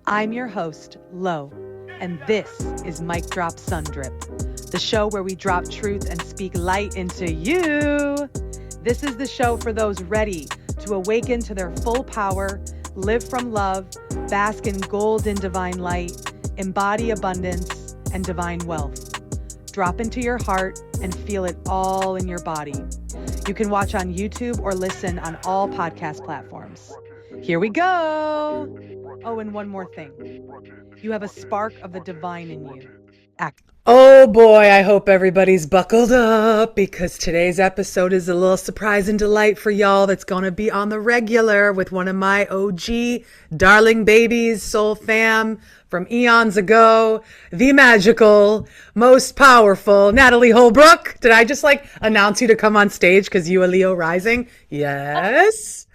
I'm your host, Lo, and this is Mic Drop Sun Drip, the show where we drop truth and speak light into you. This is the show for those ready to awaken to their full power, live from love, bask in golden divine light, embody abundance and divine wealth. Drop into your heart and feel it all in your body. You can watch on YouTube or listen on all podcast platforms. Here we go. Oh, and one more thing. You have a spark of the divine in you. Oh boy, I hope everybody's buckled up because today's episode is a little surprise and delight for y'all that's going to be on the regular with one of my OG darling babies, soul fam from eons ago, the magical, most powerful Natalie Holbrook. Did I just announce you to come on stage because you are Leo rising? Yes.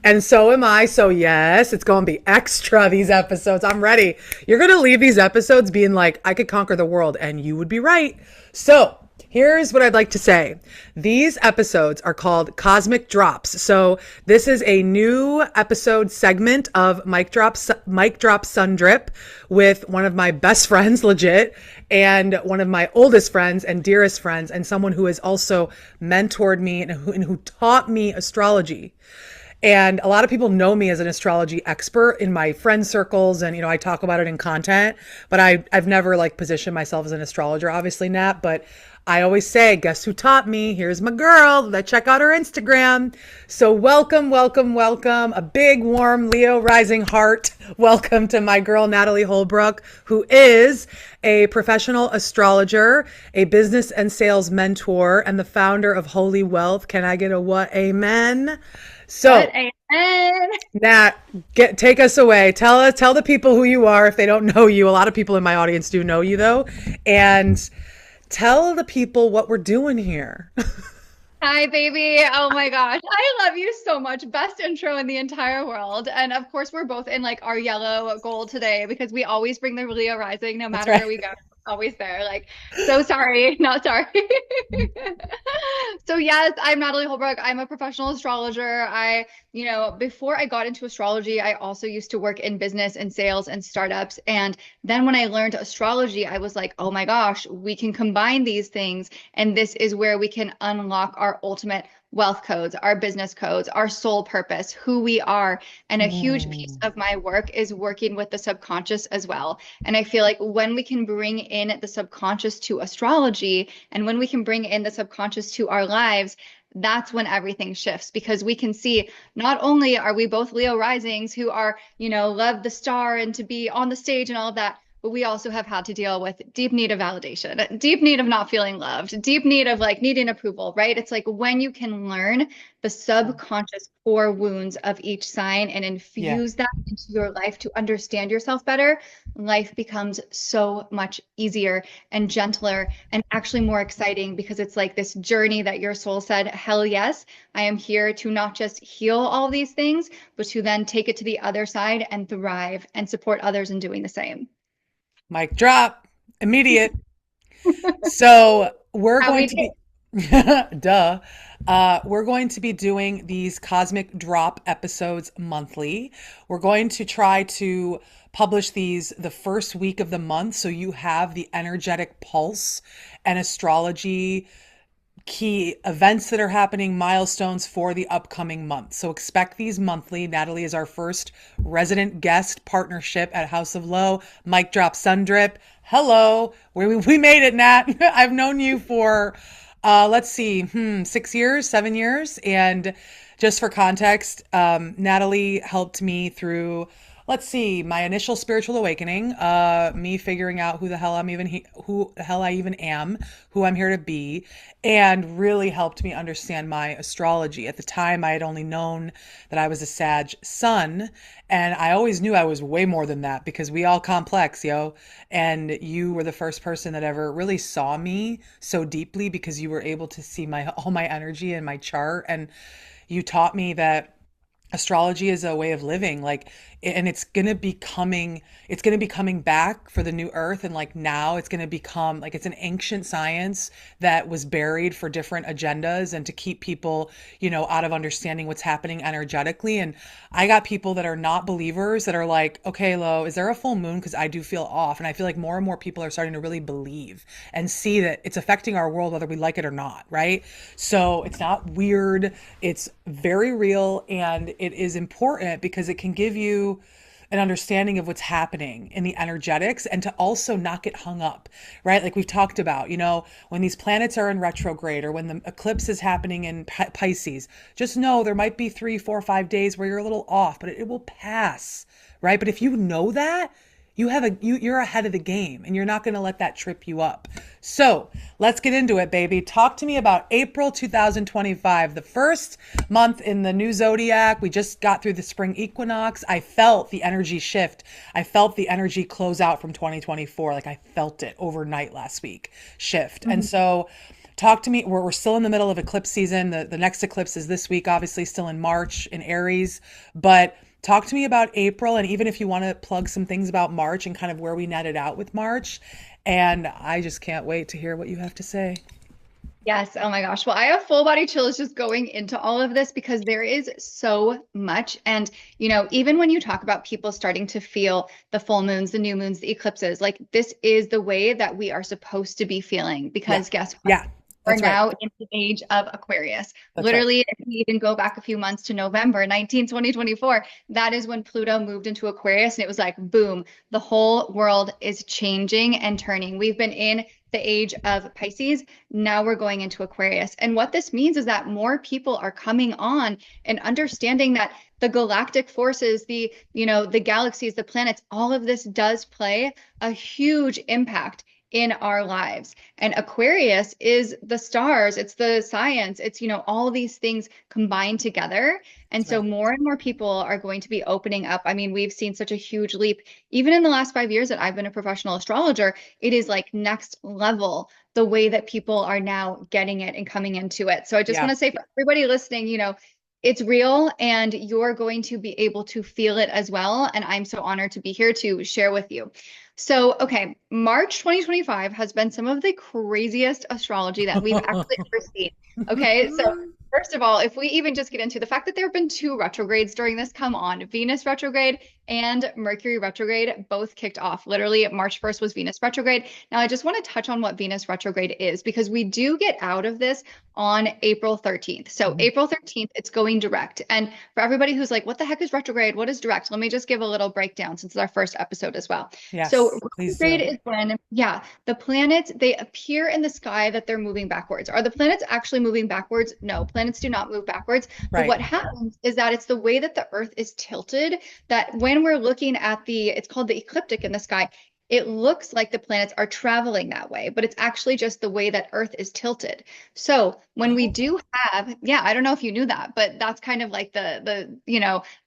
And so am I. So yes, it's going to be extra, these episodes. I'm ready. You're going to leave these episodes being like, I could conquer the world. And you would be right. So here's what I'd like to say. These episodes are called Cosmic Drops. So this is a new episode segment of Mic Drop Sun Drip with one of my best friends, legit, and one of my oldest friends and dearest friends, and someone who has also mentored me and who taught me astrology. And a lot of people know me as an astrology expert in my friend circles. And, I talk about it in content, but I've never positioned myself as an astrologer, obviously, Nat. But I always say, guess who taught me? Here's my girl. Let's check out her Instagram. So welcome, welcome, welcome. A big, warm Leo rising heart. Welcome to my girl, Natalie Holbrook, who is a professional astrologer, a business and sales mentor, and the founder of Holy Wealth. Can I get a what? Amen. So, amen. Nat, take us away. Tell the people who you are if they don't know you. A lot of people in my audience do know you though, and tell the people what we're doing here. Hi, baby. Oh my gosh. I love you so much. Best intro in the entire world. And of course, we're both in our yellow gold today because we always bring the Leo rising no matter where we go. Always there. So sorry, not sorry. So yes, I'm Natalie Holbrook. I'm a professional astrologer. Before I got into astrology, I also used to work in business and sales and startups. And then when I learned astrology, I was like, oh my gosh, we can combine these things. And this is where we can unlock our ultimate wealth codes, our business codes, our soul purpose, who we are. And a huge piece of my work is working with the subconscious as well. And I feel like when we can bring in the subconscious to astrology and when we can bring in the subconscious to our lives, that's when everything shifts because we can see not only are we both Leo risings who are, love the star and to be on the stage and all of that, but we also have had to deal with deep need of validation, deep need of not feeling loved, deep need of needing approval, right? It's when you can learn the subconscious core wounds of each sign and infuse that into your life to understand yourself better, life becomes so much easier and gentler and actually more exciting because it's this journey that your soul said, hell yes, I am here to not just heal all these things, but to then take it to the other side and thrive and support others in doing the same. Mic drop, immediate. So we're going to be, duh. We're going to be doing these cosmic drop episodes monthly. We're going to try to publish these the first week of the month so you have the energetic pulse and astrology key events that are happening, milestones for the upcoming month. So expect these monthly. Natalie is our first resident guest partnership at House of Lo, Mic Drop Sun Drip. Hello, we made it, Nat. I've known you for, 6 years, 7 years. And just for context, Natalie helped me through my initial spiritual awakening, me figuring out who the hell I even am, who I'm here to be, and really helped me understand my astrology. At the time, I had only known that I was a Sag sun, and I always knew I was way more than that because we all complex, yo. And you were the first person that ever really saw me so deeply because you were able to see all my energy and my chart, and you taught me that astrology is a way of living, like, and it's going to be coming back for the new earth. And like now it's going to become like, it's an ancient science that was buried for different agendas and to keep people, out of understanding what's happening energetically. And I got people that are not believers that are like, okay, Lo, is there a full moon? Because I do feel off. And I feel like more and more people are starting to really believe and see that it's affecting our world, whether we like it or not, right? So it's not weird. It's very real, and it is important because it can give you an understanding of what's happening in the energetics, and to also not get hung up, right? Like we've talked about, when these planets are in retrograde or when the eclipse is happening in Pisces, just know there might be 3, 4, 5 days where you're a little off, but it will pass, right? But if you know that, you're ahead of the game, and you're not going to let that trip you up. So let's get into it, baby. Talk to me about April 2025, the first month in the new zodiac. We just got through the spring equinox. I felt the energy shift. I felt the energy close out from 2024. Like I felt it overnight last week shift. And so talk to me. We're still in the middle of eclipse season. The next eclipse is this week, obviously still in March in Aries, but talk to me about April, and even if you want to plug some things about March and kind of where we netted out with March. And I just can't wait to hear what you have to say. Yes. Oh my gosh. Well, I have full body chills just going into all of this because there is so much. And, even when you talk about people starting to feel the full moons, the new moons, the eclipses, like this is the way that we are supposed to be feeling Yeah. because guess what? Yeah. We're That's right. now in the age of Aquarius. That's right. Literally, if we even go back a few months to November 19, 2024, that is when Pluto moved into Aquarius. And it was like, boom, the whole world is changing and turning. We've been in the age of Pisces. Now we're going into Aquarius. And what this means is that more people are coming on and understanding that the galactic forces, the galaxies, the planets, all of this does play a huge impact in our lives. And Aquarius is the stars, it's the science, it's, all these things combined together. And That's so right. more and more people are going to be opening up. I mean, we've seen such a huge leap. Even in the last 5 years that I've been a professional astrologer, it is like next level the way that people are now getting it and coming into it. So I just Yeah. want to say for everybody listening, it's real and you're going to be able to feel it as well. And I'm so honored to be here to share with you. So, okay, March 2025 has been some of the craziest astrology that we've actually ever seen. Okay, so first of all, if we even just get into the fact that there have been two retrogrades during this, come on, Venus retrograde and Mercury retrograde both kicked off. Literally, March 1st was Venus retrograde. Now, I just want to touch on what Venus retrograde is because we do get out of this on April 13th. So, April 13th, it's going direct. And for everybody who's like, what the heck is retrograde? What is direct? Let me just give a little breakdown since it's our first episode as well. So Yes, please retrograde do. is when, yeah, the planets, they appear in the sky that they're moving backwards. Are the planets actually moving backwards? No, planets do not move backwards. But Right. what happens is that it's the way that the Earth is tilted that when we're looking at it's called the ecliptic in the sky, it looks like the planets are traveling that way, but it's actually just the way that Earth is tilted. So when we Oh, do have, yeah, I don't know if you knew that, but that's kind of like the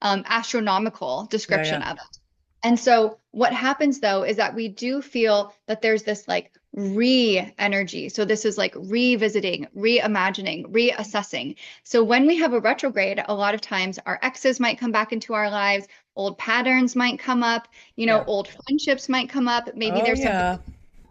astronomical yeah, description yeah. of it. And so what happens though is that we do feel that there's this like re-energy. So this is like revisiting, reimagining, reassessing. So when we have a retrograde, a lot of times our exes might come back into our lives, old patterns might come up, Yeah. old friendships might come up. Maybe Oh, there's something yeah.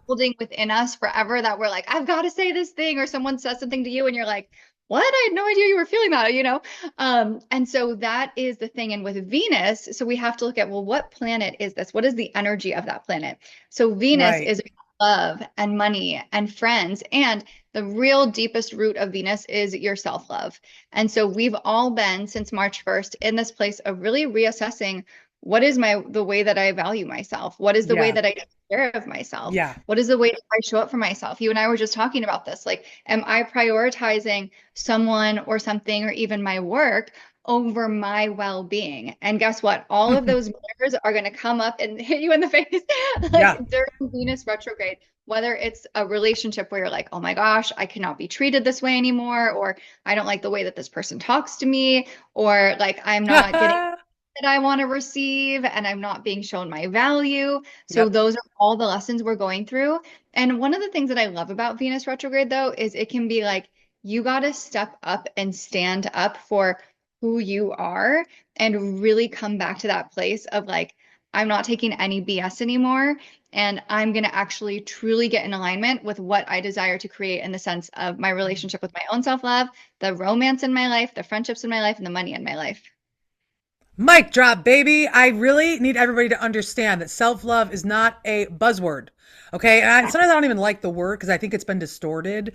holding within us forever that we're like, I've got to say this thing, or someone says something to you and you're like, what? I had no idea you were feeling that, And so that is the thing. And with Venus, so we have to look at, well, what planet is this? What is the energy of that planet? So Venus Right. is love and money and friends. And the real deepest root of Venus is your self-love. And so we've all been since March 1st in this place of really reassessing what is the way that I value myself? What is the way Yeah. that I take care of myself? Yeah. What is the way that I show up for myself? You and I were just talking about this. Like, am I prioritizing someone or something or even my work over my well-being? And guess what? All of those mirrors are going to come up and hit you in the face like Yeah. during Venus retrograde. Whether it's a relationship where you're like, oh my gosh, I cannot be treated this way anymore, or I don't like the way that this person talks to me, or like I'm not getting that I want to receive and I'm not being shown my value. So Yep. those are all the lessons we're going through. And one of the things that I love about Venus retrograde though is it can be like you got to step up and stand up for who you are and really come back to that place of like, I'm not taking any BS anymore. And I'm going to actually truly get in alignment with what I desire to create in the sense of my relationship with my own self-love, the romance in my life, the friendships in my life, and the money in my life. Mic drop, baby. I really need everybody to understand that self love is not a buzzword. Okay. And sometimes I don't even like the word because I think it's been distorted.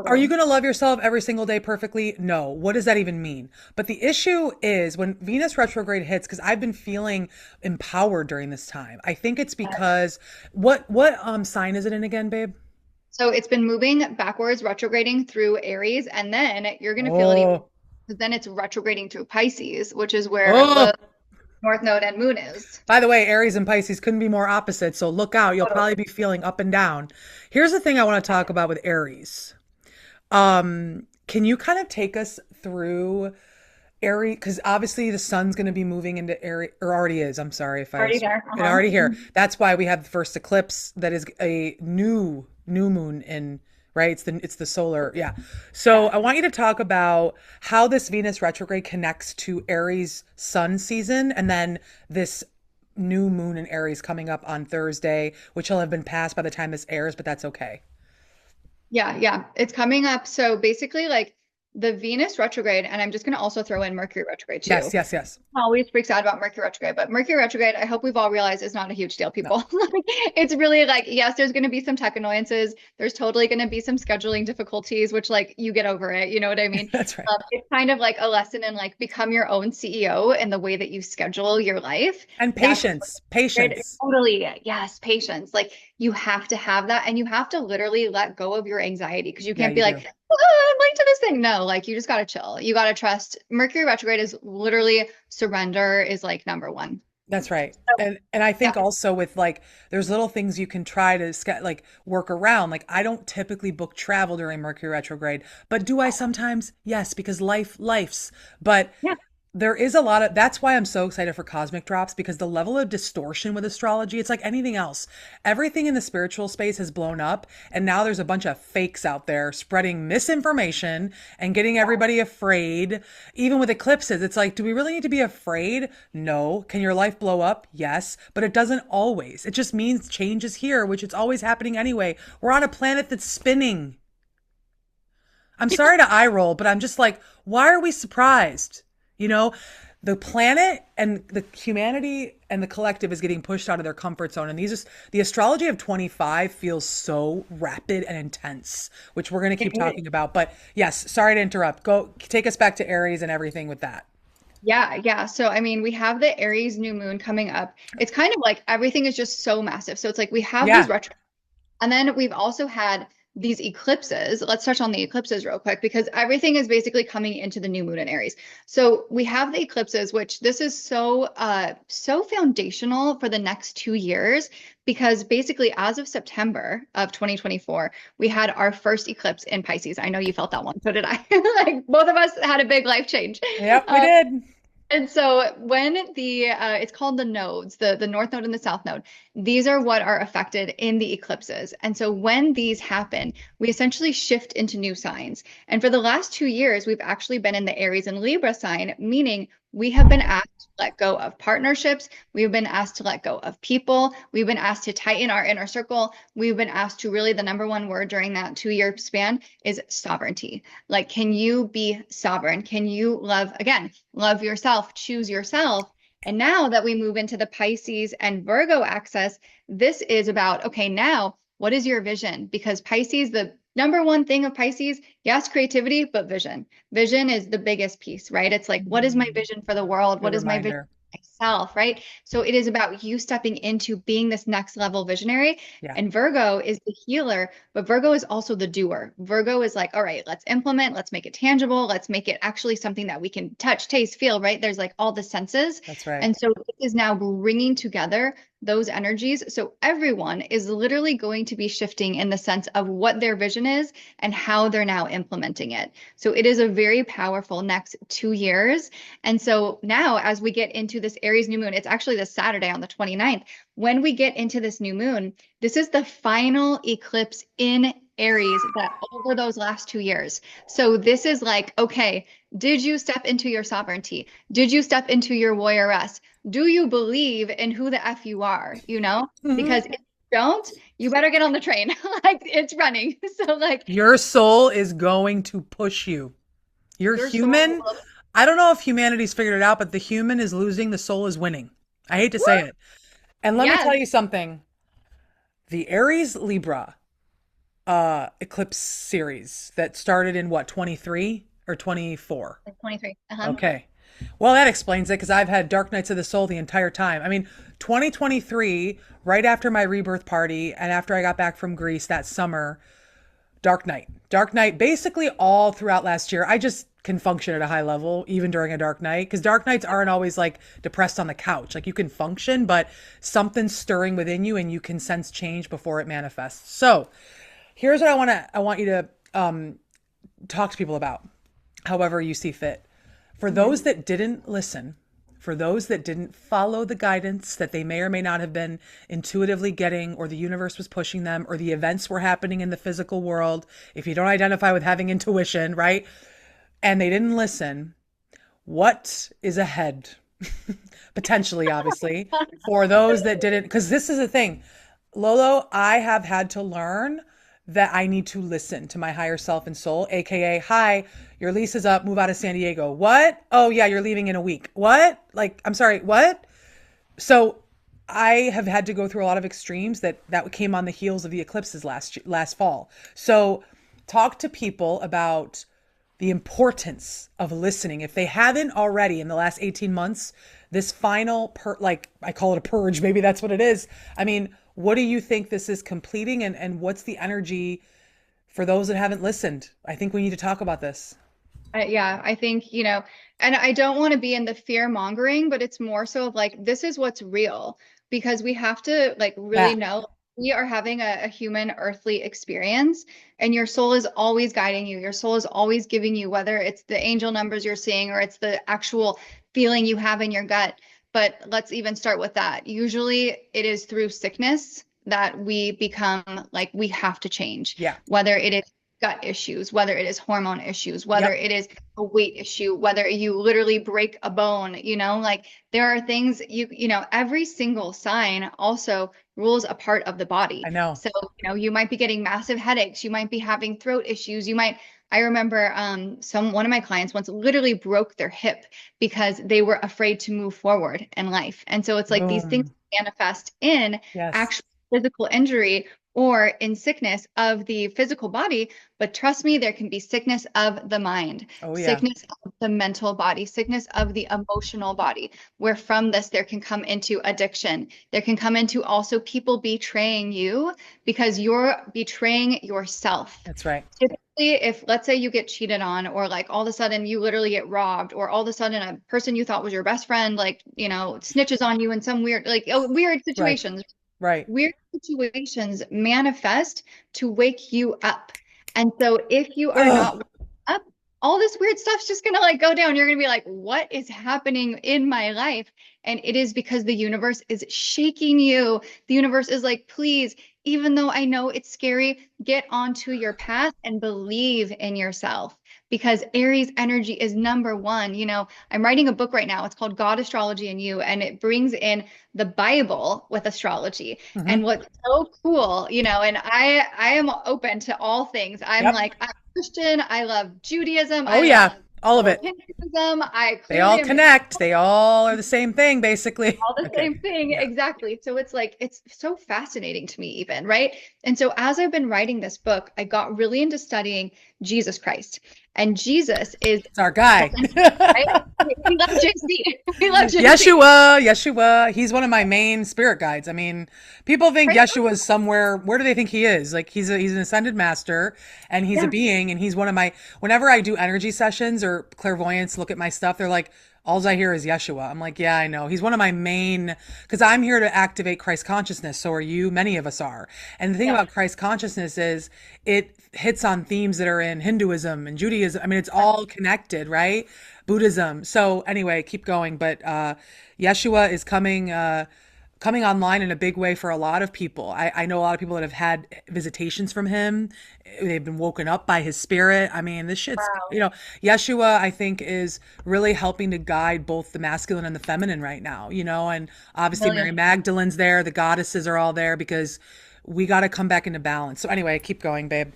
Are you Totally. going to love yourself every single day perfectly? No. What does that even mean? But the issue is when Venus retrograde hits, because I've been feeling empowered during this time. I think it's because what sign is it in again, babe? So it's been moving backwards, retrograding through Aries, and then you're going to feel it even Oh, because then it's retrograding through Pisces, which is where the oh. North Node and Moon is. By the way, Aries and Pisces couldn't be more opposite, so look out. You'll probably Totally. be feeling up and down. Here's the thing I want to talk about with Aries. Can you kind of take us through Aries? Because obviously the sun's going to be moving into Aries, or already is. I'm sorry if I Already there. it Uh-huh. already here. That's why we have the first eclipse that is a new moon in right. It's the solar yeah. So Yeah. I want you to talk about how this Venus retrograde connects to Aries sun season, and then this new moon in Aries coming up on Thursday, which will have been passed by the time this airs, but that's okay. Yeah, yeah. It's coming up. So basically, like the Venus retrograde, and I'm just going to also throw in Mercury retrograde Yes, too. yes, yes. Always freaks out about Mercury retrograde, but Mercury retrograde, I hope we've all realized is not a huge deal, No, people. Like, it's really like, yes, there's going to be some tech annoyances. There's totally going to be some scheduling difficulties, which like you get over it. You know what I mean? that's right. It's kind of like a lesson in like become your own CEO in the way that you schedule your life. And That's patience, right. patience. Totally. Yes. Patience. Like you have to have that and you have to literally let go of your anxiety because you Yeah, can't you be like, do. I'm late to this thing. No, like you just got to chill. You got to trust. Mercury retrograde is literally surrender is like number one. That's right. So, And I yeah. think also with like there's little things you can try to like work around. Like I don't typically book travel during Mercury retrograde, but do I sometimes? Yes, because life's. But Yeah. there is a lot of that's why I'm so excited for cosmic drops because the level of distortion with astrology, it's like anything else. Everything in the spiritual space has blown up, and now there's a bunch of fakes out there spreading misinformation and getting everybody afraid. Even with eclipses, it's like, do we really need to be afraid? No. Can your life blow up? Yes, but it doesn't always. It just means change is here, which it's always happening anyway. We're on a planet that's spinning. I'm sorry to eye roll, but I'm just like, why are we surprised? You know, the planet and the humanity and the collective is getting pushed out of their comfort zone. And the astrology of 25 feels so rapid and intense, which we're going to keep talking about. But yes, sorry to interrupt. Go take us back to Aries and everything with that. Yeah, yeah. So, I mean, we have the Aries new moon coming up. It's kind of like everything is just so massive. So, it's like we have these Yeah. retro. And then we've also had these eclipses. Let's touch on the eclipses real quick because everything is basically coming into the new moon in Aries. So we have the eclipses, which this is so foundational for the next 2 years because basically as of September of 2024, we had our first eclipse in Pisces. I know you felt that one, so did I. Like both of us had a big life change. Yep, we Um, did. and so when it's called the nodes, the north node and the south node, these are what are affected in the eclipses. And so when these happen, we essentially shift into new signs. And for the last 2 years, we've actually been in the Aries and Libra sign, meaning we have been asked to let go of partnerships. We've been asked to let go of people. We've been asked to tighten our inner circle. We've been asked to really, the number one word during that 2 year span is sovereignty. Like, can you be sovereign? Can you love, again, love yourself, choose yourself? And now that we move into the Pisces and Virgo axis, this is about, okay, now what is your vision? Because Pisces, the number one thing of Pisces, yes, creativity, but vision. Vision is the biggest piece, right? It's like, what is my Mm, vision for the world? good What is my vision reminder. for myself, right? So it is about you stepping into being this next level visionary. Yeah. And Virgo is the healer, but Virgo is also the doer. Virgo is like, all right, let's implement, let's make it tangible, let's make it actually something that we can touch, taste, feel, right? There's like all the senses. That's right. And so this is now bringing together those energies. So everyone is literally going to be shifting in the sense of what their vision is and how they're now implementing it. So it is a very powerful next 2 years. And so now as we get into this Aries new moon, it's actually this Saturday on the 29th. When we get into this new moon, this is the final eclipse in Aries that over those last 2 years. So this is like, okay, did you step into your sovereignty? Did you step into your warrioress? Do you believe in who the F you are? Mhm. Because if you don't, you better get on the train. Like it's running. So like Your soul is going to push you. You're your soul human. will, I don't know if humanity's figured it out, but the human is losing, the soul is winning. I hate to say woo, it. And let me tell yes, you something. The Aries Libra eclipse series that started in what, 23 or 24? like 23. Uh-huh. Okay. Well, that explains it because I've had dark nights of the soul the entire time. I mean, 2023, right after my rebirth party and after I got back from Greece that summer, dark night. Dark night basically all throughout last year. I just can function at a high level even during a dark night because dark nights aren't always like depressed on the couch. Like you can function, but something's stirring within you and you can sense change before it manifests. So, here's what I want you to talk to people about, however you see fit. For Mhm. those that didn't listen, for those that didn't follow the guidance that they may or may not have been intuitively getting, or the universe was pushing them, or the events were happening in the physical world, if you don't identify with having intuition, right? And they didn't listen, what is ahead? Potentially, obviously, for those that didn't, because this is the thing. Lolo, I have had to learn that I need to listen to my higher self and soul, aka, hi, your lease is up, move out of San Diego. What? Oh, yeah, you're leaving in a week. What? Like, I'm sorry, what? So I have had to go through a lot of extremes that came on the heels of the eclipses last fall. So talk to people about the importance of listening. If they haven't already in the last 18 months, this final like I call it a purge, maybe that's what it is. I mean, what do you think this is completing, and what's the energy for those that haven't listened? I think we need to talk about this. Yeah, I think, and I don't want to be in the fear mongering, but it's more so of like, this is what's real because we have to like really Yeah, know we are having a human earthly experience and your soul is always guiding you. Your soul is always giving you, whether it's the angel numbers you're seeing or it's the actual feeling you have in your gut. But let's even start with that. Usually it is through sickness that we become like we have to change, yeah, whether it is gut issues, whether it is hormone issues, whether yep, it is a weight issue, whether you literally break a bone, like there are things every single sign also rules a part of the body. I know. So, you might be getting massive headaches, you might be having throat issues, I remember one of my clients once literally broke their hip because they were afraid to move forward in life. And so it's like these things Boom. manifest in Yes. actual physical injury or in sickness of the physical body. But trust me, there can be sickness of the mind, Oh yeah. sickness of the mental body, sickness of the emotional body, where from this there can come into addiction. There can come into also people betraying you because you're betraying yourself. That's right. Typically, if let's say you get cheated on, or like all of a sudden you literally get robbed, or all of a sudden a person you thought was your best friend, like, snitches on you in some weird, like weird Right. situations, Right. weird situations manifest to wake you up. And so if you are not Ugh. waking up, all this weird stuff's just gonna like go down. You're gonna be like, what is happening in my life? And it is because the universe is shaking you. The universe is like, please, even though I know it's scary, get onto your path and believe in yourself. Because Aries energy is number one. I'm writing a book right now. It's called God, Astrology, and You, and it brings in the Bible with astrology. Hmm. And what's so cool, and I am open to all things. I'm Yep. like, I'm Christian. I love Judaism. Oh I yeah. love All of it. Hinduism. I They clearly all am connect. They all are the same thing, basically. all the Okay. same thing. Yeah. Exactly. So it's like, it's so fascinating to me, even, right? And so as I've been writing this book, I got really into studying Jesus Christ. And Jesus is It's our guy. right? We love JC. We love JC. Yeshua, Yeshua. He's one of my main spirit guides. I mean, people think Right? Yeshua's somewhere. Where do they think he is? Like he's an ascended master, and he's a Yeah. being, and he's one of my. Whenever I do energy sessions or clairvoyance, look at my stuff, they're like, all I hear is Yeshua. I'm like, yeah, I know. He's one of my main, because I'm here to activate Christ consciousness. So are you. Many of us are. And the thing Yeah. about Christ consciousness is it hits on themes that are in Hinduism and Judaism. I mean, it's all connected, right? Buddhism. So anyway, keep going. But Yeshua is coming. coming online in a big way for a lot of people. I know a lot of people that have had visitations from him. They've been woken up by his spirit. I mean, this shit's, Wow. Yeshua, I think, is really helping to guide both the masculine and the feminine right now, and obviously Mary Million. Magdalene's there, the goddesses are all there because we got to come back into balance. So anyway, keep going, babe.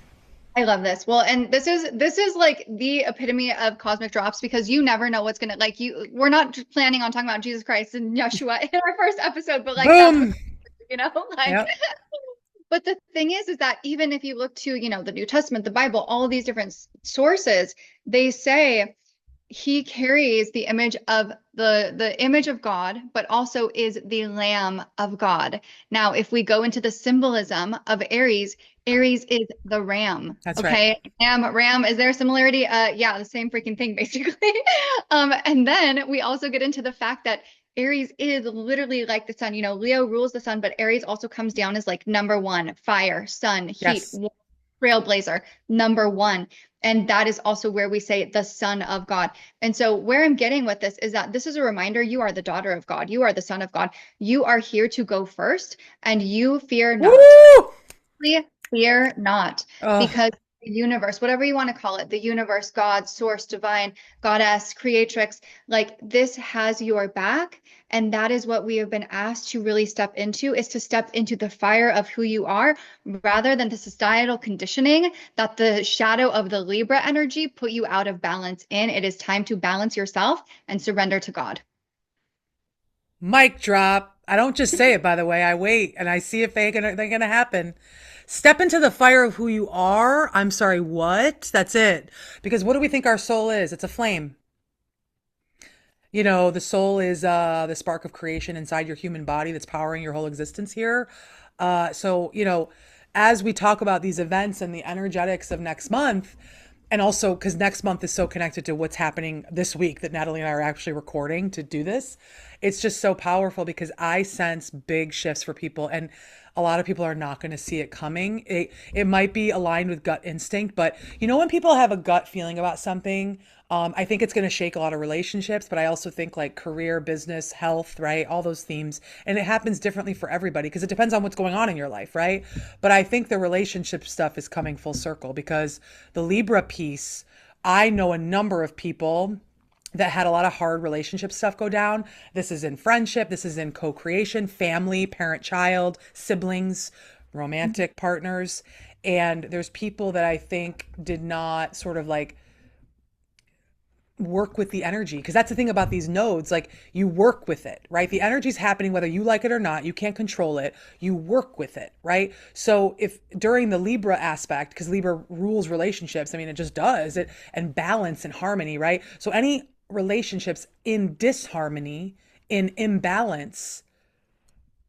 I love this. Well, and this is like the epitome of cosmic drops because you never know what's gonna like you. We're not planning on talking about Jesus Christ and Yeshua in our first episode, but like that's what Boom. like. Yep. But the thing is that even if you look to the New Testament, the Bible, all of these different sources, they say he carries the image of the image of God, but also is the Lamb of God. Now, if we go into the symbolism of Aries, Aries is the ram. That's right. Okay. Ram, is there a similarity? Yeah, the same freaking thing, basically. And then we also get into the fact that Aries is literally like the sun. Leo rules the sun, but Aries also comes down as like number one, fire, sun, heat, Yes. trailblazer, number one. And that is also where we say the Son of God. And so, where I'm getting with this is that this is a reminder you are the daughter of God. You are the Son of God. You are here to go first, and you fear not. Woo! Fear not, Oh, because the universe, whatever you want to call it, the universe, God, source, divine, goddess, creatrix, like this has your back. And that is what we have been asked to really step into, is to step into the fire of who you are rather than the societal conditioning that the shadow of the Libra energy put you out of balance in. It is time to balance yourself and surrender to God. mic drop. I don't just say it, by the way. I wait and I see if they're gonna happen. Step into the fire of who you are. I'm sorry, what? That's it. Because what do we think our soul is? It's a flame. The soul is the spark of creation inside your human body that's powering your whole existence here. So, as we talk about these events and the energetics of next month, and also because next month is so connected to what's happening this week that Natalie and I are actually recording to do this, it's just so powerful because I sense big shifts for people. And a lot of people are not going to see it coming. It might be aligned with gut instinct, but when people have a gut feeling about something, I think it's going to shake a lot of relationships, but I also think like career, business, health, right? All those themes. And it happens differently for everybody because it depends on what's going on in your life, right? But I think the relationship stuff is coming full circle because the Libra piece, I know a number of people that had a lot of hard relationship stuff go down. This is in friendship, this is in co-creation, family, parent, child, siblings, romantic partners. And there's people that I think did not sort of like work with the energy because that's the thing about these nodes, like you work with it, right? The energy's happening whether you like it or not. You can't control it. You work with it, right? So if during the Libra aspect, because Libra rules relationships, I mean it just does it, and balance and harmony, right? So any relationships in disharmony, in imbalance,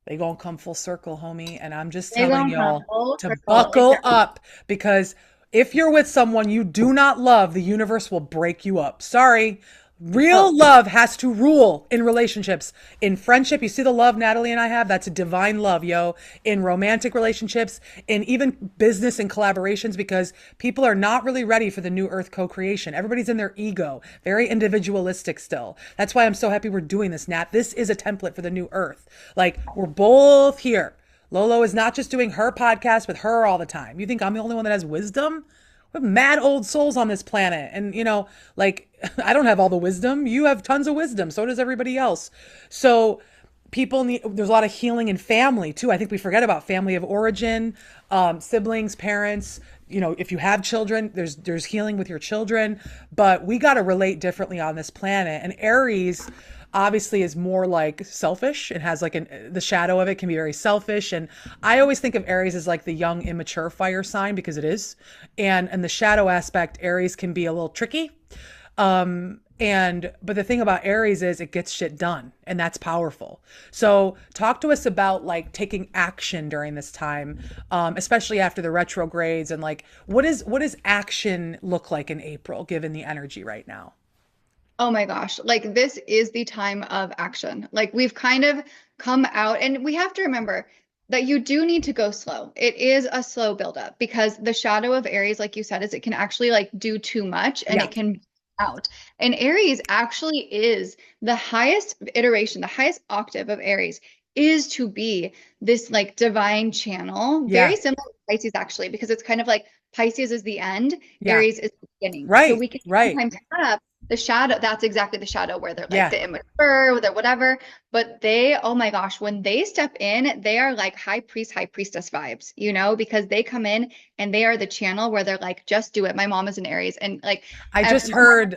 they gonna come full circle, homie. And I'm just They're telling going to come y'all full to circle. If buckle you're up because if you're with someone you do not love, the universe will break you up. Sorry. Real oh, love has to rule in relationships. In friendship, you see the love Natalie and I have? That's a divine love, yo. In romantic relationships, in even business and collaborations, because people are not really ready for the new earth co-creation. Everybody's in their ego, very individualistic still. That's why I'm so happy we're doing this, Nat. This is a template for the new earth. Like, we're both here. Lolo is not just doing her podcast with her all the time. You think I'm the only one that has wisdom? We have mad old souls on this planet. And, like, I don't have all the wisdom. You have tons of wisdom. So does everybody else. So people need, there's a lot of healing in family too. I think we forget about family of origin, siblings, parents. If you have children, there's healing with your children, but we got to relate differently on this planet. And Aries obviously is more like selfish and has like the shadow of it can be very selfish. And I always think of Aries as like the young, immature fire sign because it is. And the shadow aspect, Aries can be a little tricky. But the thing about Aries is it gets shit done and that's powerful. So talk to us about like taking action during this time, especially after the retrogrades and like, what does action look like in April, given the energy right now? oh my gosh, like this is the time of action. Like we've kind of come out, and we have to remember that you do need to go slow. It is a slow buildup because the shadow of Aries, like you said, is it can actually like do too much and Yeah. it can out. And Aries actually is the highest iteration, the highest octave of Aries is to be this like divine channel, very Yeah. similar to Pisces actually, because it's kind of like Pisces is the end, Yeah. Aries is the beginning. So Right. we can Right. sometimes have the shadow, that's exactly the shadow where they're like Yeah. the immature, the whatever. But they, oh my gosh, when they step in, they are like high priest, high priestess vibes, because they come in and they are the channel where they're like, just do it. My mom is an Aries and like, I just my heard,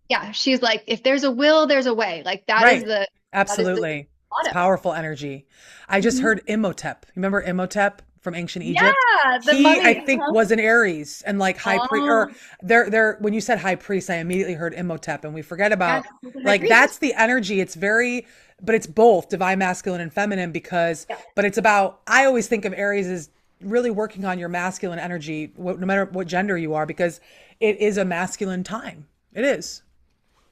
yeah, she's like, if there's a will, there's a way. Like right. that is the Absolutely. It's motto. powerful energy. I just Mhm. heard Imhotep. Remember Imhotep from ancient Egypt? Yeah, the He, I mummy. think, was an Aries and like high priest, or Oh, when you said high priest, I immediately heard Imhotep, and we forget yes, about he's a high like priest. that's the energy. It's very, but it's both divine masculine and feminine Yeah. but it's about, I always think of Aries as really working on your masculine energy, no matter what gender you are, because it is a masculine time. It is.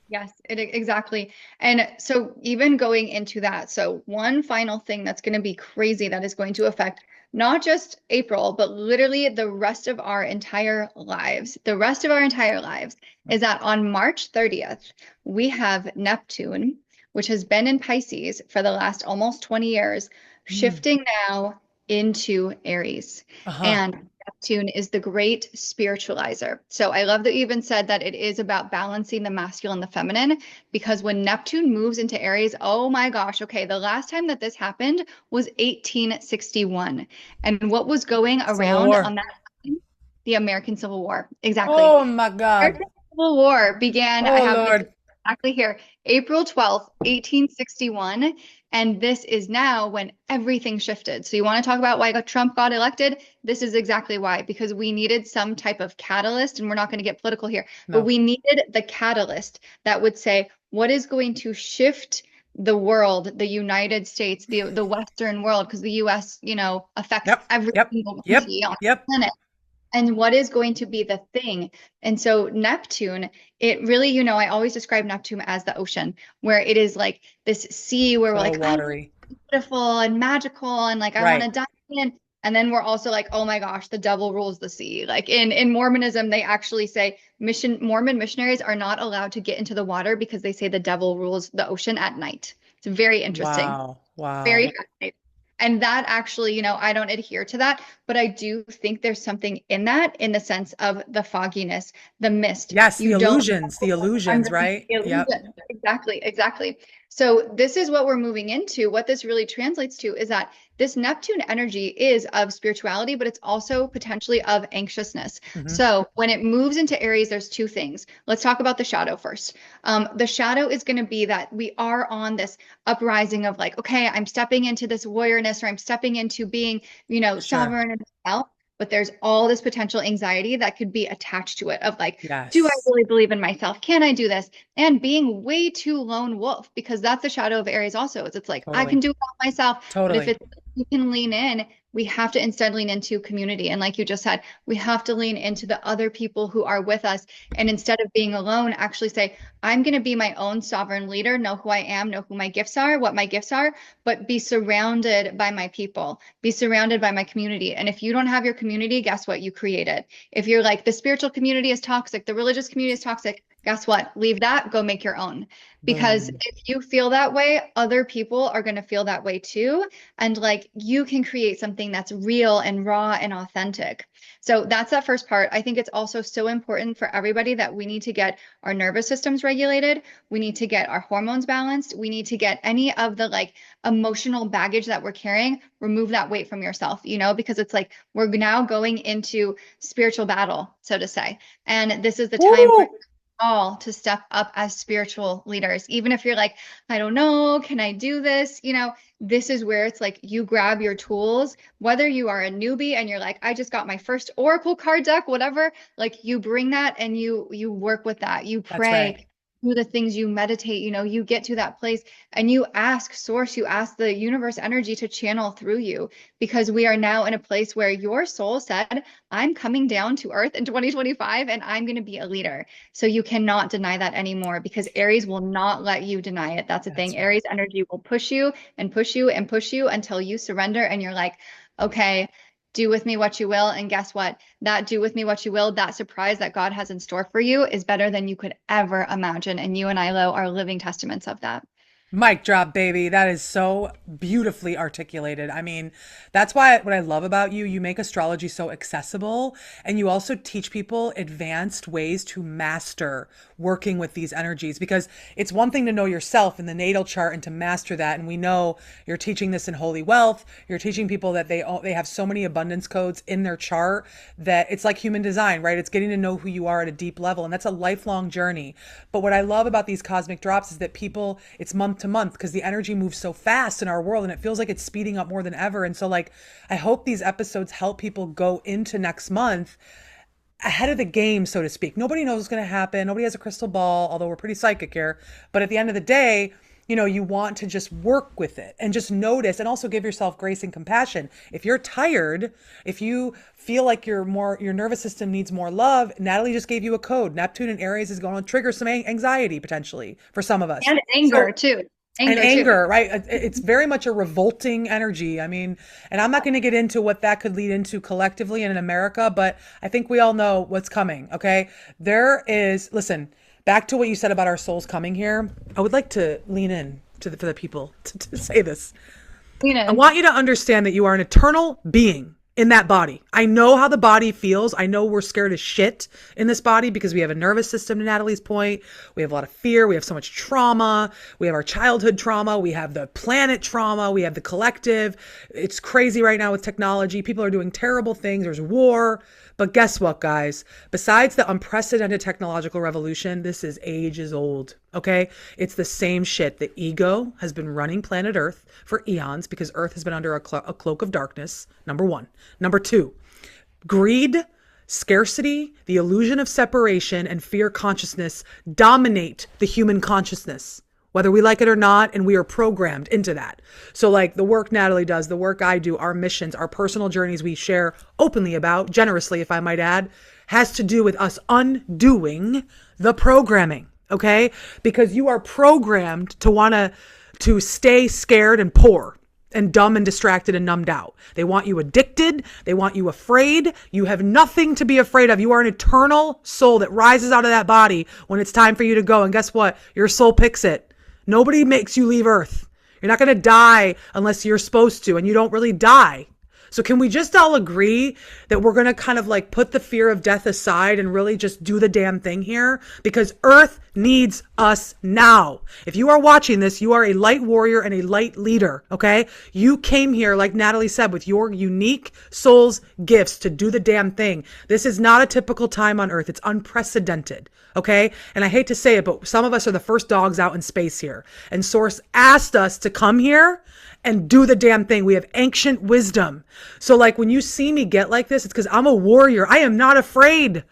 Yes, exactly. And so even going into that, so one final thing that's going to be crazy that is going to affect not just April, but literally the rest of our entire lives. The rest of our entire lives is that on March 30th, we have Neptune, which has been in Pisces for the last almost 20 years, Mm. shifting now into Aries. Uh-huh. And Neptune is the great spiritualizer. So I love that you even said that it is about balancing the masculine and the feminine, because when Neptune moves into Aries, oh my gosh, okay, the last time that this happened was 1861. And what was going Civil around War. on that time? The American Civil War. Exactly. Oh my God. American Civil War began, I Oh have the Lord. exactly here, April 12th, 1861. And this is now when everything shifted. So you want to talk about why Trump got elected? This is exactly why, because we needed some type of catalyst, and we're not going to get political here, but No. we needed the catalyst that would say, what is going to shift the world, the United States, the Western world, because the US, affects Yep. every Yep. single Yep. country on Yep. the planet, and what is going to be the thing. And so Neptune, it really, I always describe Neptune as the ocean, where it is like this sea where we're So like, oh, watery. beautiful and magical, and like I want Right. to dive in. And then we're also like, oh my gosh, the devil rules the sea. Like in Mormonism, they actually say Mormon missionaries are not allowed to get into the water because they say the devil rules the ocean at night. It's very interesting. Wow. Wow. Very fascinating. And that actually, I don't adhere to that, but I do think there's something in that in the sense of the fogginess, the mist. Yes, You don't the know what's illusions, underneath right? the Yep. illusion. Exactly, exactly. So this is what we're moving into. What this really translates to is that this Neptune energy is of spirituality, but it's also potentially of anxiousness. Hmm. So when it moves into Aries, there's two things. Let's talk about the shadow first. The shadow is going to be that we are on this uprising of like, okay, I'm stepping into this warriorness, or I'm stepping into being, Sure. sovereign and self. But there's all this potential anxiety that could be attached to it of like, do I Yes. really believe in myself? Can I do this? And being way too lone wolf, because that's the shadow of Aries also. It's like, I can Totally. do it all myself. But if Totally. it's, you can lean in, we have to instead lean into community. And like you just said, we have to lean into the other people who are with us. And instead of being alone, actually say, I'm going to be my own sovereign leader, know who I am, know who my gifts are, what my gifts are, but be surrounded by my people, be surrounded by my community. And if you don't have your community, guess what? You create it. If you're like, the spiritual community is toxic, the religious community is toxic, guess what? Leave that, go make your own. Because Boom. if you feel that way, other people are going to feel that way too. And like you can create something that's real and raw and authentic. So that's that first part. I think it's also so important for everybody that we need to get our nervous systems regulated. We need to get our hormones balanced. We need to get any of the like emotional baggage that we're carrying, remove that weight from yourself, because it's like we're now going into spiritual battle, so to say. And this is the time for Woo! all to step up as spiritual leaders. Even if you're like, I don't know, can I do this? This is where it's like you grab your tools, whether you are a newbie and you're like, I just got my first Oracle card deck, whatever, like you bring that and you work with that. You That's right. pray, do the things, you meditate, you get to that place and you ask source, you ask the universe energy to channel through you, because we are now in a place where your soul said, I'm coming down to earth in 2025 and I'm going to be a leader. So you cannot deny that anymore, because Aries will not let you deny it. That's the thing. That's right. Aries energy will push you and push you and push you until you surrender and you're like, okay, do with me what you will. And guess what? That do with me what you will, that surprise that God has in store for you is better than you could ever imagine. And you and I, Lo, are living testaments of that. Mic drop, baby. That is so beautifully articulated. I mean, that's why what I love about you, you make astrology so accessible and you also teach people advanced ways to master working with these energies because it's one thing to know yourself in the natal chart and to master that. And we know you're teaching this in Holy Wealth. You're teaching people that they have so many abundance codes in their chart that it's like human design, right? It's getting to know who you are at a deep level. And that's a lifelong journey. But what I love about these cosmic drops is that people, it's month to month because the energy moves so fast in our world and it feels like it's speeding up more than ever. And so like, I hope these episodes help people go into next month ahead of the game, so to speak. Nobody knows what's going to happen. Nobody has a crystal ball, although we're pretty psychic here. But at the end of the day, you know, you want to just work with it and just notice and also give yourself grace and compassion. If you're tired, if you feel like your nervous system needs more love, Natalie just gave you a code. Neptune in Aries is going to trigger some anxiety potentially for some of us. And anger too. Anger, right? It's very much a revolting energy. I mean, and I'm not going to get into what that could lead into collectively and in America, but I think we all know what's coming, okay? Listen, back to what you said about our souls coming here. I would like to lean in for the people to say this. I want you to understand that you are an eternal being in that body. I know how the body feels. I know we're scared as shit in this body because we have a nervous system, to Natalie's point. We have a lot of fear. We have so much trauma. We have our childhood trauma. We have the planet trauma. We have the collective. It's crazy right now with technology. People are doing terrible things. There's war. But guess what, guys? Besides the unprecedented technological revolution, this is ages old, okay? It's the same shit. The ego has been running planet Earth for eons because Earth has been under a cloak of darkness, number one. Number two, greed, scarcity, the illusion of separation, and fear consciousness dominate the human consciousness, whether we like it or not, and we are programmed into that. So like the work Natalie does, the work I do, our missions, our personal journeys we share openly about, generously if I might add, has to do with us undoing the programming, okay? Because you are programmed to want to stay scared and poor and dumb and distracted and numbed out. They want you addicted. They want you afraid. You have nothing to be afraid of. You are an eternal soul that rises out of that body when it's time for you to go. And guess what? Your soul picks it. Nobody makes you leave Earth. You're not going to die unless you're supposed to, and you don't really die. So can we just all agree that we're going to kind of like put the fear of death aside and really just do the damn thing here? Because Earth needs us now. If you are watching this, you are a light warrior and a light leader, okay? You came here, like Natalie said, with your unique soul's gifts to do the damn thing. This is not a typical time on Earth. It's unprecedented, okay? And I hate to say it, but some of us are the first dogs out in space here. And Source asked us to come here and do the damn thing. We have ancient wisdom. So like when you see me get like this, it's because I'm a warrior. I am not afraid.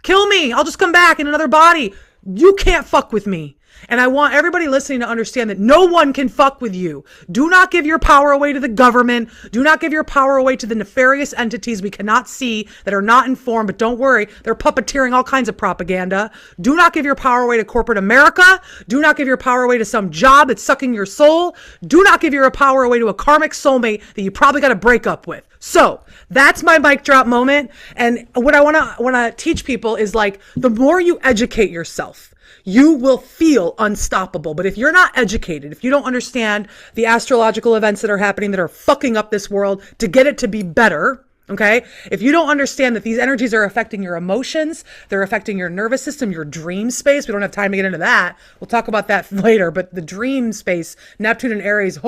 Kill me. I'll just come back in another body. You can't fuck with me. And I want everybody listening to understand that no one can fuck with you. Do not give your power away to the government. Do not give your power away to the nefarious entities we cannot see that are not informed. But don't worry, they're puppeteering all kinds of propaganda. Do not give your power away to corporate America. Do not give your power away to some job that's sucking your soul. Do not give your power away to a karmic soulmate that you probably got to break up with. So that's my mic drop moment. And what I want to teach people is like, the more you educate yourself, you will feel unstoppable. But if you're not educated, if you don't understand the astrological events that are happening that are fucking up this world to get it to be better, okay? If you don't understand that these energies are affecting your emotions, they're affecting your nervous system, your dream space. We don't have time to get into that. We'll talk about that later. But the dream space, Neptune and Aries,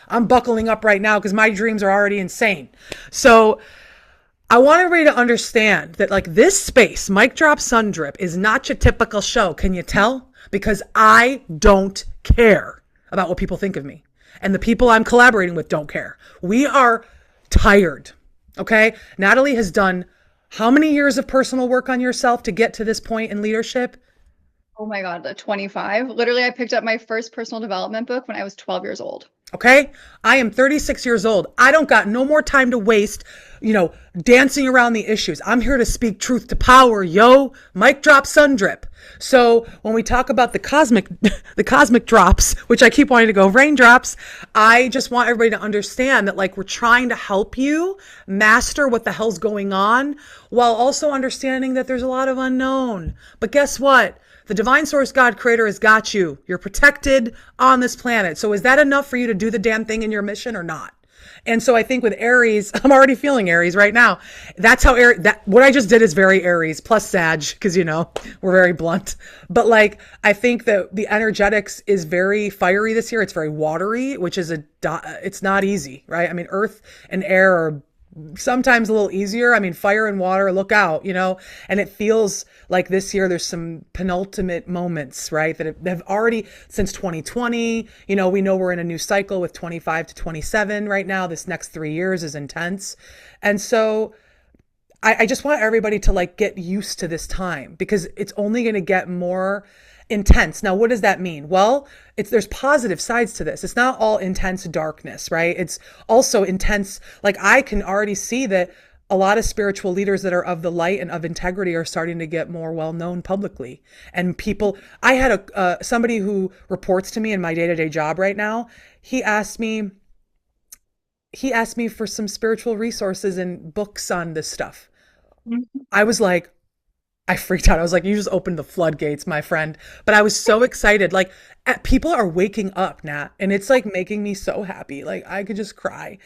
I'm buckling up right now because my dreams are already insane. So I want everybody to understand that like this space, Mic Drop Sun Drip, is not your typical show. Can you tell? Because I don't care about what people think of me. And the people I'm collaborating with don't care. We are tired. Okay? Natalie has done how many years of personal work on yourself to get to this point in leadership? Oh my God, the 25. Literally, I picked up my first personal development book when I was 12 years old. Okay? I am 36 years old. I don't got no more time to waste, dancing around the issues. I'm here to speak truth to power, yo. Mic drop, sun drip. So when we talk about the cosmic drops, which I keep wanting to go raindrops, I just want everybody to understand that like we're trying to help you master what the hell's going on while also understanding that there's a lot of unknown. But guess what? The divine source God creator has got you. You're protected on this planet. So is that enough for you to do the damn thing in your mission or not? And so I think with Aries, I'm already feeling Aries right now. That's how what I just did is very Aries plus Sag, because we're very blunt. But like I think that the energetics is very fiery this year. It's very watery, which is it's not easy, right? I mean, Earth and air are sometimes a little easier. I mean, fire and water, look out, and it feels like this year there's some penultimate moments, right? That have already, since 2020, we know we're in a new cycle with 25 to 27 right now. This next 3 years is intense. And so I just want everybody to like get used to this time, because it's only going to get more intense. Now, what does that mean? Well, there's positive sides to this. It's not all intense darkness, right? It's also intense. Like I can already see that a lot of spiritual leaders that are of the light and of integrity are starting to get more well known publicly. And I had somebody who reports to me in my day-to-day job right now. He asked me for some spiritual resources and books on this stuff. Mm-hmm. I freaked out. I was like, you just opened the floodgates, my friend. But I was so excited. Like people are waking up, Nat, and it's like making me so happy. Like I could just cry.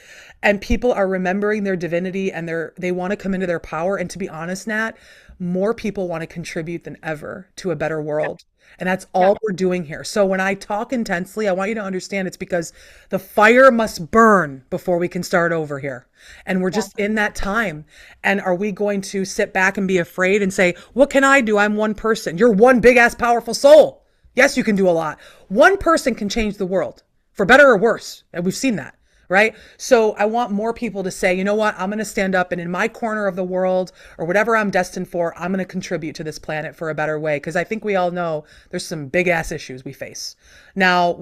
And people are remembering their divinity, and they want to come into their power. And to be honest, Nat, more people want to contribute than ever to a better world. And that's all we're doing here. So when I talk intensely, I want you to understand it's because the fire must burn before we can start over here. And we're just in that time. And are we going to sit back and be afraid and say, what can I do? I'm one person. You're one big ass powerful soul. Yes, you can do a lot. One person can change the world for better or worse. And we've seen that. Right? So I want more people to say, you know what, I'm going to stand up, and in my corner of the world or whatever I'm destined for, I'm going to contribute to this planet for a better way. Because I think we all know there's some big ass issues we face. Now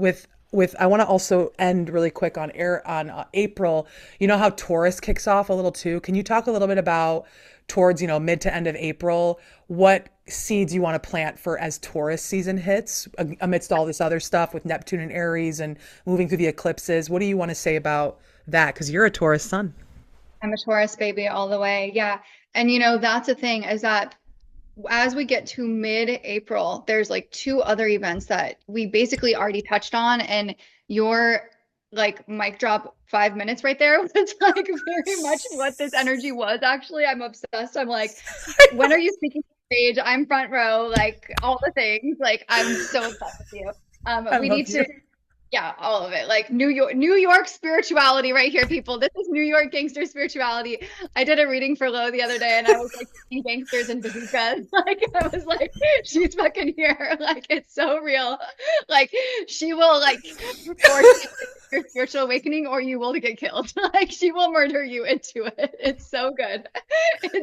I want to also end really quick on April. You know how Taurus kicks off a little too? Can you talk a little bit about towards, mid to end of April, what seeds you want to plant for as Taurus season hits amidst all this other stuff with Neptune and Aries and moving through the eclipses? What do you want to say about that? Because you're a Taurus sun. I'm a Taurus baby all the way. Yeah. And that's the thing, is that as we get to mid-April, there's like 2 other events that we basically already touched on, and your like mic drop 5 minutes right there was like very much what this energy was. Actually, I'm obsessed. I'm like, when are you speaking stage? I'm front row, like all the things. Like I'm so obsessed with you. We need to, yeah, all of it. Like New York spirituality right here, people. This is New York gangster spirituality. I did a reading for Lo the other day, and I was like, gangsters and bazookas. Like I was like, she's fucking here. Like it's so real. Like she will like force your spiritual awakening, or you will get killed. Like she will murder you into it. It's so good.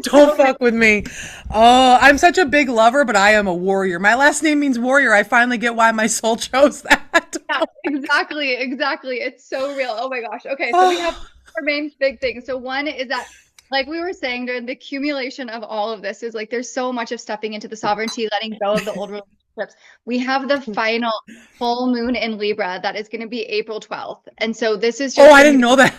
Don't fuck with me. Oh, I'm such a big lover, but I am a warrior. My last name means warrior. I finally get why my soul chose that. Yeah, exactly. It's so real. Oh my gosh. Okay, so we have our main big things. So one is that, like we were saying, during the accumulation of all of this is like there's so much of stepping into the sovereignty, letting go of the old relationships. We have the final full moon in Libra that is going to be April 12th. And so this is just, I didn't know that.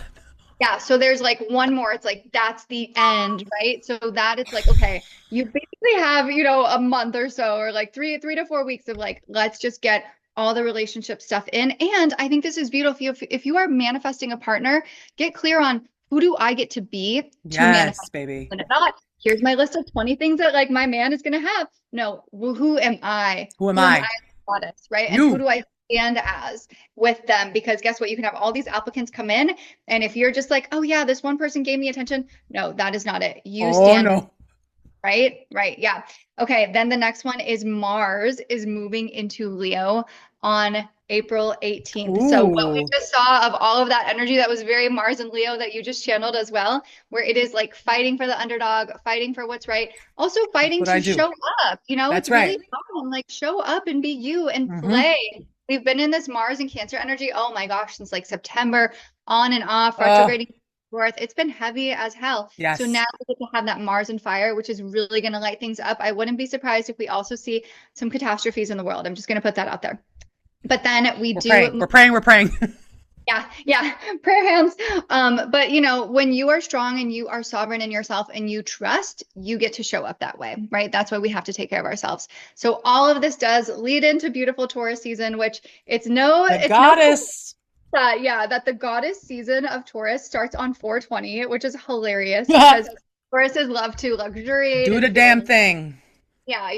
Yeah, so there's like one more. It's like that's the end, right? So that it's like, okay, you basically have, a month or so, or like three to 4 weeks of like, let's just get all the relationship stuff in. And I think this is beautiful. If you are manifesting a partner, get clear on who do I get to be to manifest, baby. And not, here's my list of 20 things that like my man is going to have. No, well, who am I? Who am I? Goddess, right? And who do I stand as with them? Because guess what? You can have all these applicants come in, and if you're just like, oh yeah, this one person gave me attention. No, that is not it. You stand. No. Right. Yeah. Okay. Then the next one is Mars is moving into Leo on April 18th. Ooh. So what we just saw of all of that energy that was very Mars and Leo that you just channeled as well, where it is like fighting for the underdog, fighting for what's right, also fighting to show up, That's it's right. Really fun. Like show up and be you and play. We've been in this Mars and Cancer energy, oh my gosh, since like September, on and off, retrograding forth. It's been heavy as hell. Yes. So now we get to have that Mars and fire, which is really going to light things up. I wouldn't be surprised if we also see some catastrophes in the world. I'm just going to put that out there. But then we're praying. Yeah, yeah, prayer hands. But when you are strong and you are sovereign in yourself and you trust, you get to show up that way, right? That's why we have to take care of ourselves. So all of this does lead into beautiful Taurus season, which The it's no coincidence goddess. that that the goddess season of Taurus starts on 420, which is hilarious because Tauruses love to luxuriate Do and the feel damn thing. yeah,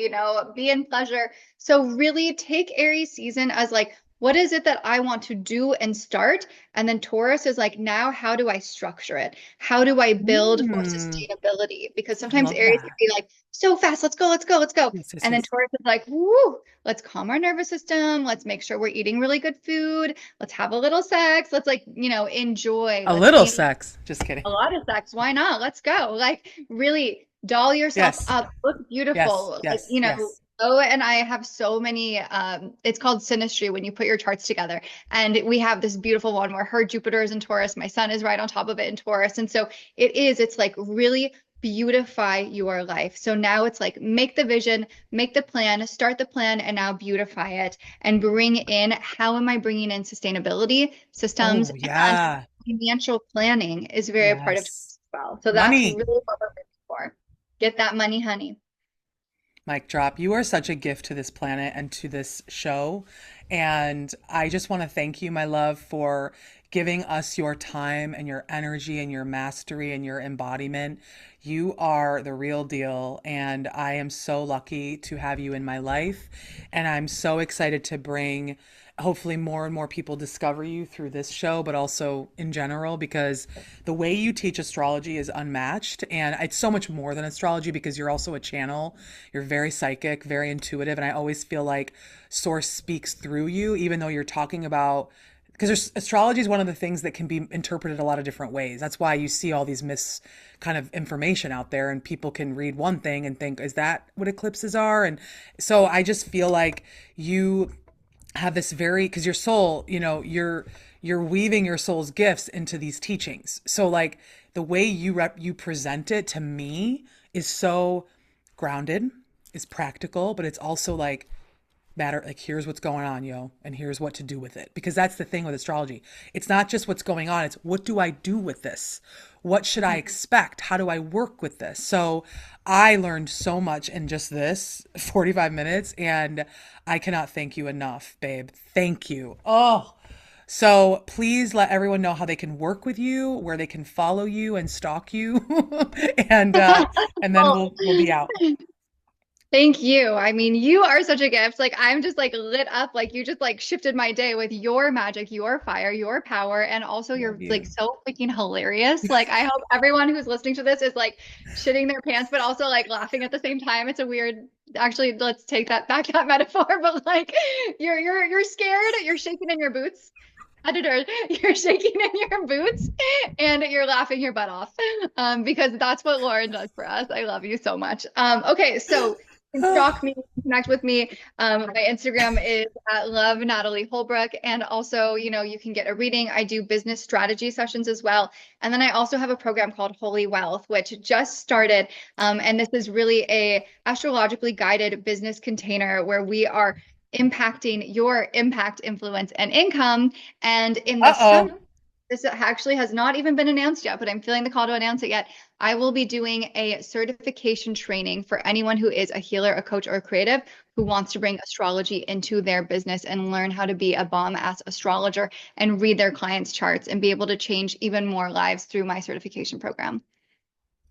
be in pleasure. So really take Aries season as like, what is it that I want to do and start? And then Taurus is like, now how do I structure it? How do I build for Mm, sustainability? Because I sometimes love Aries can that. be like, so fast, let's go, let's go, let's go. Yes, yes, And then yes. Taurus is like, woo, let's calm our nervous system. Let's make sure we're eating really good food. Let's have a little sex. Let's like, enjoy. A Let's little be sex. Just kidding. a lot of sex. Why not? Let's go. Like, really doll yourself Yes, up. Look yes, beautiful. Like, yes, yes. Oh, and I have so many, it's called synastry when you put your charts together. And we have this beautiful one where her Jupiter is in Taurus, my sun is right on top of it in Taurus. And so it's like really beautify your life. So now it's like make the vision, make the plan, start the plan, and now beautify it and bring in how am I bringing in sustainability systems Oh, and yeah. financial planning is very a part of it Yes. as well. So that's really Money. what we're looking for. Get that money, honey. Mic drop. You are such a gift to this planet and to this show. And I just want to thank you, my love, for giving us your time and your energy and your mastery and your embodiment. You are the real deal. And I am so lucky to have you in my life. And I'm so excited to bring hopefully more and more people discover you through this show, but also in general, because the way you teach astrology is unmatched. And it's so much more than astrology because you're also a channel. You're very psychic, very intuitive. And I always feel like source speaks through you, even though you're talking about because astrology is one of the things that can be interpreted a lot of different ways. That's why you see all these kind of information out there, and people can read one thing and think, is that what eclipses are? And so I just feel like you have this very because your soul, you're weaving your soul's gifts into these teachings. So like the way you present it to me is so grounded, is practical, but it's also like matter like here's what's going on, yo, and here's what to do with it, because that's the thing with astrology. It's not just what's going on, it's what do I do with this, what should I expect, how do I work with this. So I learned so much in just this 45 minutes, and I cannot thank you enough, babe. Thank you. Oh, so please let everyone know how they can work with you, where they can follow you and stalk you. And then Well, we'll be out. thank you. I mean, you are such a gift. Like I'm just like lit up. Like you just like shifted my day with your magic, your fire, your power, and also Love you're like you. so freaking hilarious. Like I hope everyone who's listening to this is like shitting their pants, but also like laughing at the same time. It's a weird. Actually, let's take that back that metaphor. But like, you're scared. You're shaking in your boots. Editor, you're shaking in your boots and you're laughing your butt off because that's what Lauren does for us. I love you so much. Okay, so you can stalk me, connect with me. My Instagram is at love Natalie Holbrook, and also, you can get a reading. I do business strategy sessions as well, and then I also have a program called Holy Wealth, which just started, and this is really a astrologically guided business container where we are impacting your impact, influence, and income. And in the Uh-oh. summer, this actually has not even been announced yet, but I'm feeling the call to announce it yet. I will be doing a certification training for anyone who is a healer, a coach, or a creative who wants to bring astrology into their business and learn how to be a bomb-ass astrologer and read their clients' charts and be able to change even more lives through my certification program.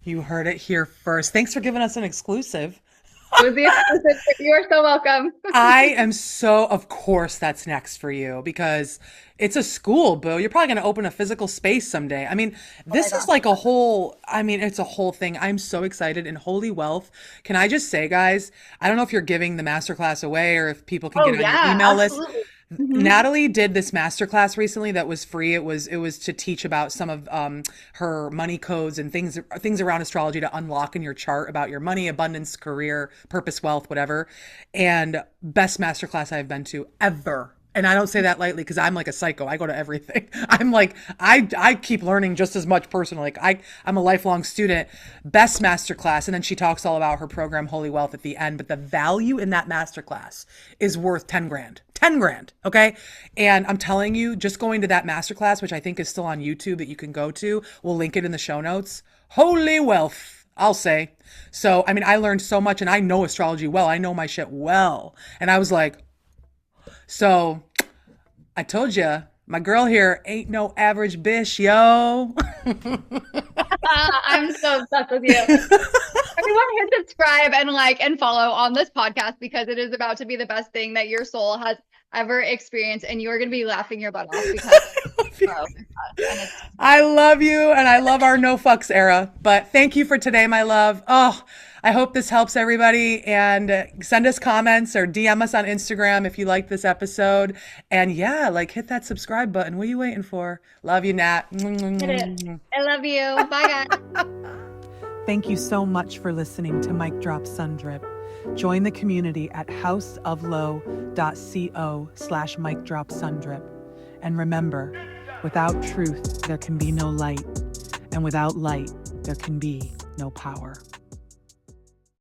You heard it here first. Thanks for giving us an exclusive. It was the exclusive. You are so welcome. I am so, of course, that's next for you because it's a school, boo. You're probably going to open a physical space someday. I mean, Oh my this is gosh. like it's a whole thing. I'm so excited. And Holy Wealth, can I just say, guys, I don't know if you're giving the masterclass away or if people can Oh get on your yeah, email list. absolutely. Mhm. Natalie did this masterclass recently that was free. It was to teach about some of her money codes and things around astrology to unlock in your chart about your money, abundance, career, purpose, wealth, whatever. And best masterclass I've been to ever. And I don't say that lightly because I'm like a psycho. I go to everything. I'm like, I keep learning just as much personally. Like I'm a lifelong student. Best masterclass. And then she talks all about her program, Holy Wealth, at the end. But the value in that masterclass is worth 10 grand. 10 grand. Okay. And I'm telling you, just going to that masterclass, which I think is still on YouTube that you can go to, we'll link it in the show notes. Holy Wealth, I'll say. So, I mean, I learned so much and I know astrology well. I know my shit well. And I was like, so I told you, my girl here ain't no average bitch, yo. I'm so obsessed with you. Everyone hit subscribe and like and follow on this podcast because it is about to be the best thing that your soul has ever experienced, and you're going to be laughing your butt off because I love you, and I love our no fucks era. But thank you for today, my love. Oh, I hope this helps everybody, and send us comments or DM us on Instagram if you like this episode. And yeah, like hit that subscribe button. What are you waiting for? Love you, Nat. hit it. I love you. Bye, guys. Thank you so much for listening to Mic Drop Sundrip. Join the community at houseoflow.co/micdropsundrip. And remember, without truth, there can be no light. And without light, there can be no power.